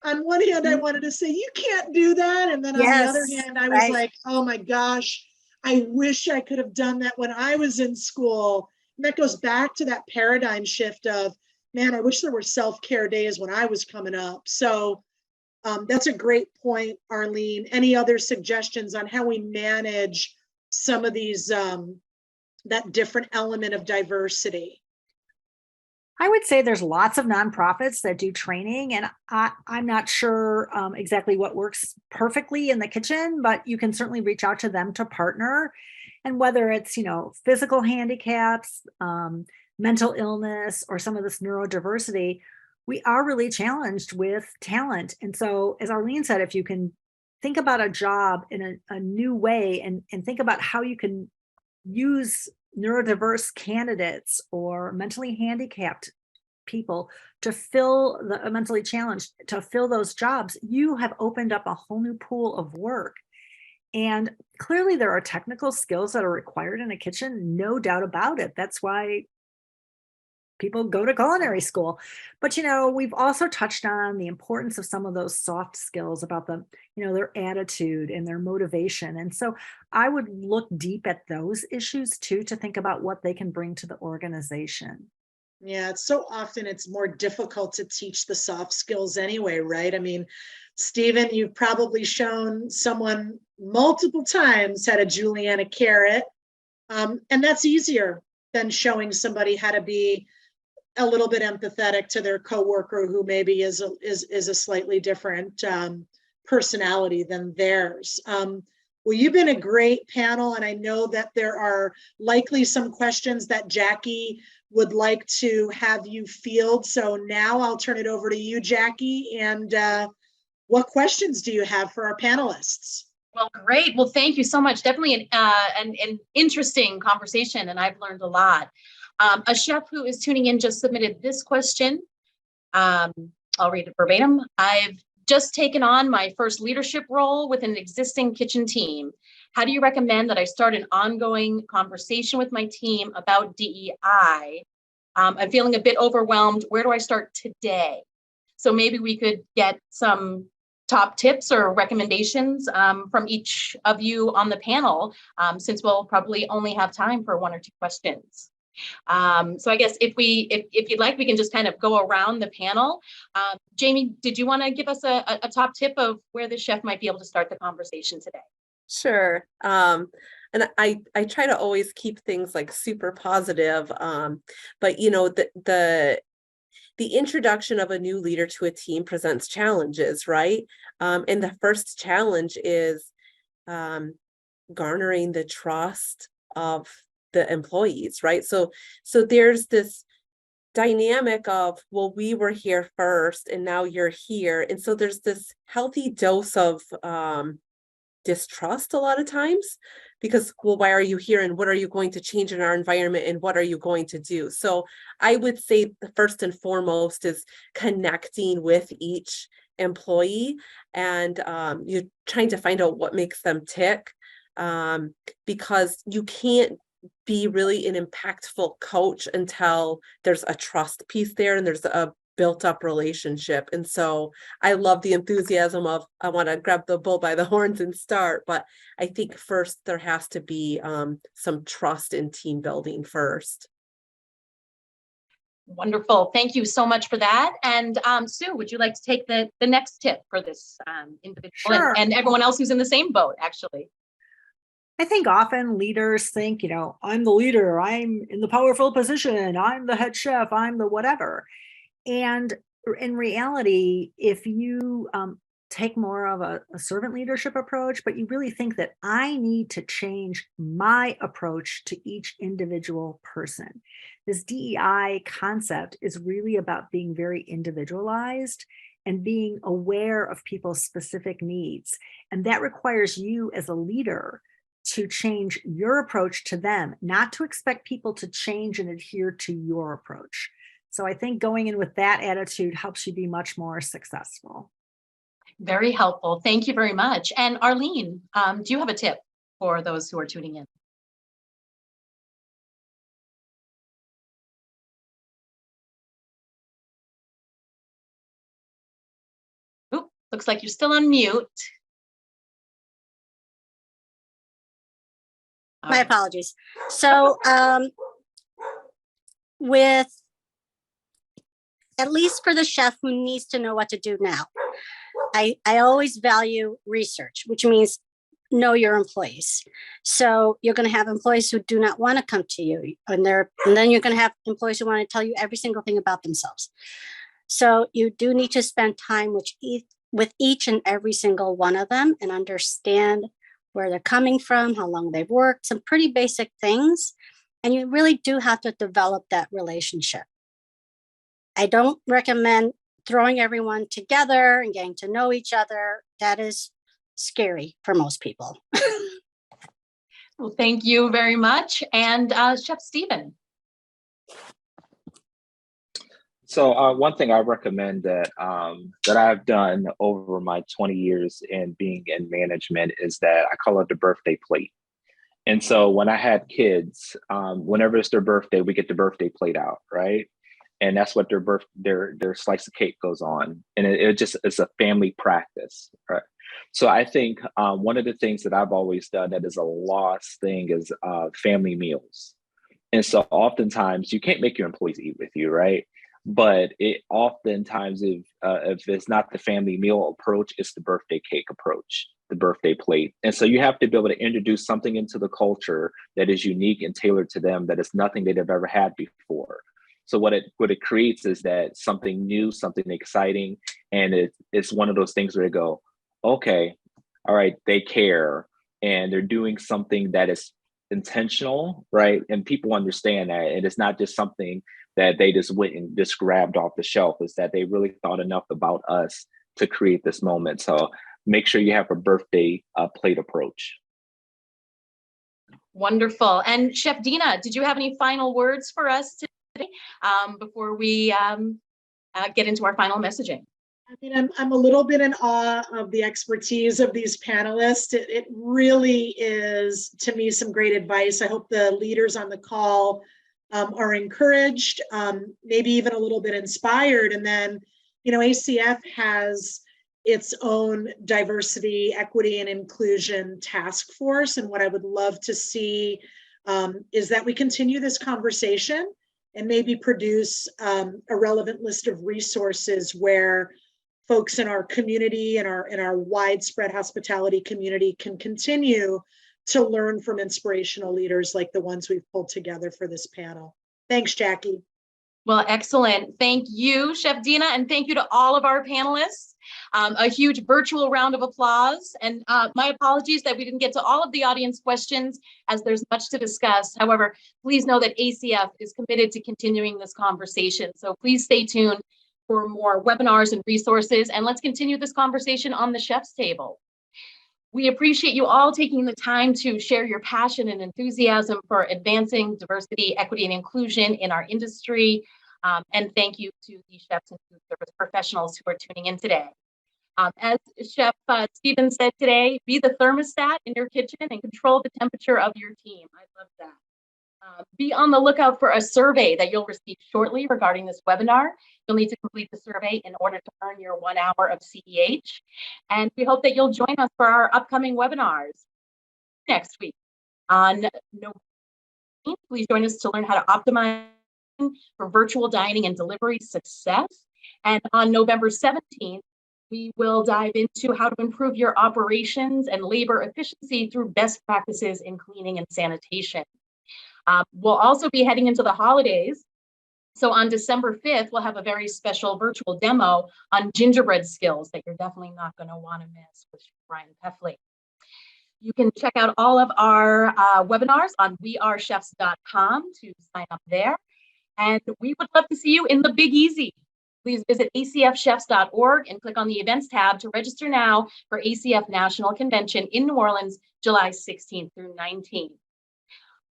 S2: on one hand, I wanted to say, you can't do that. And then on the other hand, I was like, oh my gosh, I wish I could have done that when I was in school. And that goes back to that paradigm shift of, man, I wish there were self-care days when I was coming up. So that's a great point, Arlene. Any other suggestions on how we manage some of these, that different element of diversity?
S3: I would say there's lots of nonprofits that do training, and I'm not sure exactly what works perfectly in the kitchen, but you can certainly reach out to them to partner. And whether it's, physical handicaps, mental illness, or some of this neurodiversity, we are really challenged with talent. And so, as Arlene said, if you can think about a job in a new way and think about how you can use neurodiverse candidates or mentally handicapped people to fill the mentally challenged, to fill those jobs, you have opened up a whole new pool of work. And clearly there are technical skills that are required in a kitchen, no doubt about it. That's why people go to culinary school. But, we've also touched on the importance of some of those soft skills about them, their attitude and their motivation. And so I would look deep at those issues too, to think about what they can bring to the organization.
S2: Yeah, it's so often it's more difficult to teach the soft skills anyway, right? I mean, Stephen, you've probably shown someone multiple times how to julienne a carrot. And that's easier than showing somebody how to be a little bit empathetic to their coworker who maybe is a slightly different personality than theirs. Well, you've been a great panel, and I know that there are likely some questions that Jackie would like to have you field. So now I'll turn it over to you, Jackie. And what questions do you have for our panelists?
S1: Well, great. Well, thank you so much. Definitely an interesting conversation, and I've learned a lot. A chef who is tuning in just submitted this question. I'll read it verbatim. I've just taken on my first leadership role with an existing kitchen team. How do you recommend that I start an ongoing conversation with my team about DEI? I'm feeling a bit overwhelmed. Where do I start today? So maybe we could get some top tips or recommendations from each of you on the panel, since we'll probably only have time for one or two questions. So I guess if you'd like, we can just kind of go around the panel. Jamie, did you want to give us a top tip of where the chef might be able to start the conversation today?
S5: Sure. And I try to always keep things like super positive. But the introduction of a new leader to a team presents challenges, right? And the first challenge is garnering the trust of the employees, right? So there's this dynamic of, well, we were here first and now you're here. And so there's this healthy dose of distrust a lot of times, because, well, why are you here and what are you going to change in our environment and what are you going to do? So I would say the first and foremost is connecting with each employee, and you're trying to find out what makes them tick, because you can't be really an impactful coach until there's a trust piece there and there's a built up relationship. And so I love the enthusiasm of, I want to grab the bull by the horns and start, but I think first there has to be some trust in team building first.
S1: Wonderful. Thank you so much for that. And Sue, would you like to take the next tip for this individual?
S3: Sure.
S1: And everyone else who's in the same boat, actually?
S3: I think often leaders think, I'm the leader, I'm in the powerful position, I'm the head chef, I'm the whatever. And in reality, if you take more of a servant leadership approach, but you really think that I need to change my approach to each individual person. This DEI concept is really about being very individualized and being aware of people's specific needs. And that requires you as a leader to change your approach to them, not to expect people to change and adhere to your approach. So I think going in with that attitude helps you be much more successful.
S1: Very helpful. Thank you very much. And Arlene, do you have a tip for those who are tuning in? Oop, looks like you're still on mute.
S4: My apologies. So with, at least for the chef who needs to know what to do now, I always value research, which means know your employees. So you're going to have employees who do not want to come to you, and then you're going to have employees who want to tell you every single thing about themselves. So you do need to spend time with each and every single one of them and understand where they're coming from, how long they've worked, some pretty basic things. And you really do have to develop that relationship. I don't recommend throwing everyone together and getting to know each other. That is scary for most people.
S1: Well, thank you very much. And Chef Stephen.
S6: So one thing I recommend that that I've done over my 20 years in being in management is that I call it the birthday plate. And so when I had kids, whenever it's their birthday, we get the birthday plate out, right? And that's what their slice of cake goes on, and it's a family practice, right? So I think one of the things that I've always done that is a lost thing is family meals. And so oftentimes you can't make your employees eat with you, right? But it oftentimes, if it's not the family meal approach, it's the birthday cake approach, the birthday plate. And so you have to be able to introduce something into the culture that is unique and tailored to them, that is nothing they've ever had before. So what it creates is that something new, something exciting, and it's one of those things where they go, okay, all right, they care, and they're doing something that is intentional, right? And people understand that, and it's not just something that they just went and just grabbed off the shelf. Is that they really thought enough about us to create this moment. So make sure you have a birthday plate approach.
S1: Wonderful. And Chef Dina, did you have any final words for us today before we get into our final messaging?
S2: I mean, I'm a little bit in awe of the expertise of these panelists. It really is, to me, some great advice. I hope the leaders on the call are encouraged, maybe even a little bit inspired. And then, ACF has its own diversity, equity, and inclusion task force. And what I would love to see is that we continue this conversation and maybe produce a relevant list of resources where folks in our community and our widespread hospitality community can continue to learn from inspirational leaders like the ones we've pulled together for this panel. Thanks, Jackie.
S1: Well, excellent. Thank you, Chef Dina, and thank you to all of our panelists. A huge virtual round of applause. And my apologies that we didn't get to all of the audience questions, as there's much to discuss. However, please know that ACF is committed to continuing this conversation. So please stay tuned for more webinars and resources, and let's continue this conversation on the Chef's Table. We appreciate you all taking the time to share your passion and enthusiasm for advancing diversity, equity, and inclusion in our industry. And thank you to the chefs and food service professionals who are tuning in today. As Chef Stephen said today, be the thermostat in your kitchen and control the temperature of your team. I love that. Be on the lookout for a survey that you'll receive shortly regarding this webinar. You'll need to complete the survey in order to earn your 1 hour of CEH. And we hope that you'll join us for our upcoming webinars next week. On November 18th, please join us to learn how to optimize for virtual dining and delivery success. And on November 17th, we will dive into how to improve your operations and labor efficiency through best practices in cleaning and sanitation. We'll also be heading into the holidays. So on December 5th, we'll have a very special virtual demo on gingerbread skills that you're definitely not going to want to miss with Brian Peffley. You can check out all of our webinars on wearechefs.com to sign up there. And we would love to see you in the Big Easy. Please visit acfchefs.org and click on the events tab to register now for ACF National Convention in New Orleans, July 16th through 19th.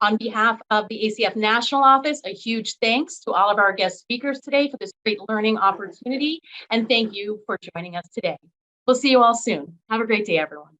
S1: On behalf of the ACF National Office, a huge thanks to all of our guest speakers today for this great learning opportunity. And thank you for joining us today. We'll see you all soon. Have a great day, everyone.